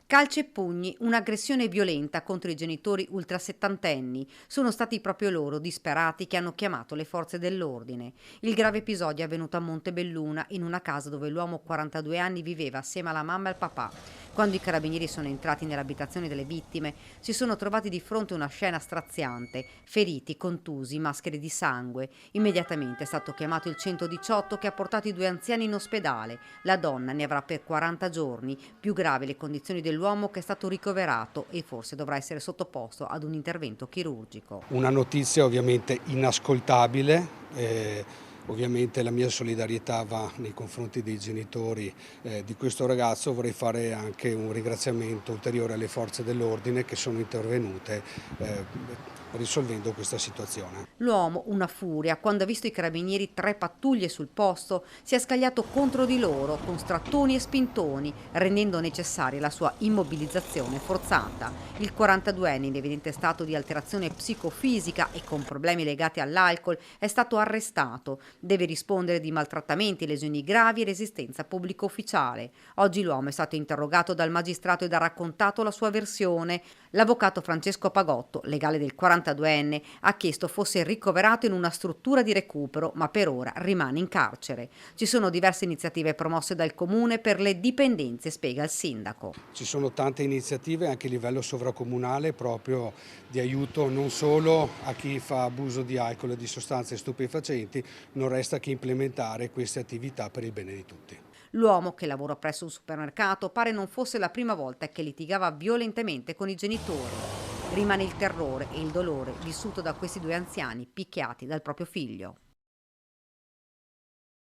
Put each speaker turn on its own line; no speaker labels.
Calci e pugni, un'aggressione violenta contro i genitori ultrasettantenni. Sono stati proprio loro, disperati, che hanno chiamato le forze dell'ordine. Il grave episodio è avvenuto a Montebelluna, in una casa dove l'uomo 42 anni viveva assieme alla mamma e al papà. Quando i carabinieri sono entrati nell'abitazione delle vittime, si sono trovati di fronte a una scena straziante: feriti, contusi, maschere di sangue. Immediatamente è stato chiamato il 118, che ha portato i due anziani in ospedale. La donna ne avrà per 40 giorni. Più grave le condizioni dell'uomo, che è stato ricoverato e forse dovrà essere sottoposto ad un intervento chirurgico.
Una notizia ovviamente inascoltabile, ovviamente la mia solidarietà va nei confronti dei genitori di questo ragazzo. Vorrei fare anche un ringraziamento ulteriore alle forze dell'ordine che sono intervenute risolvendo questa situazione.
L'uomo, una furia, quando ha visto i carabinieri, 3 pattuglie sul posto, si è scagliato contro di loro con strattoni e spintoni, rendendo necessaria la sua immobilizzazione forzata. Il 42enne, in evidente stato di alterazione psicofisica e con problemi legati all'alcol, è stato arrestato. Deve rispondere di maltrattamenti, lesioni gravi e resistenza pubblico ufficiale. Oggi l'uomo è stato interrogato dal magistrato ed ha raccontato la sua versione. L'avvocato Francesco Pagotto, legale del 42enne, ha chiesto fosse ricoverato in una struttura di recupero, ma per ora rimane in carcere. Ci sono diverse iniziative promosse dal comune per le dipendenze, spiega il sindaco.
Ci sono tante iniziative anche a livello sovracomunale proprio di aiuto non solo a chi fa abuso di alcol e di sostanze stupefacenti, non resta che implementare queste attività per il bene di tutti.
L'uomo, che lavora presso un supermercato, pare non fosse la prima volta che litigava violentemente con i genitori. Rimane il terrore e il dolore vissuto da questi due anziani picchiati dal proprio figlio.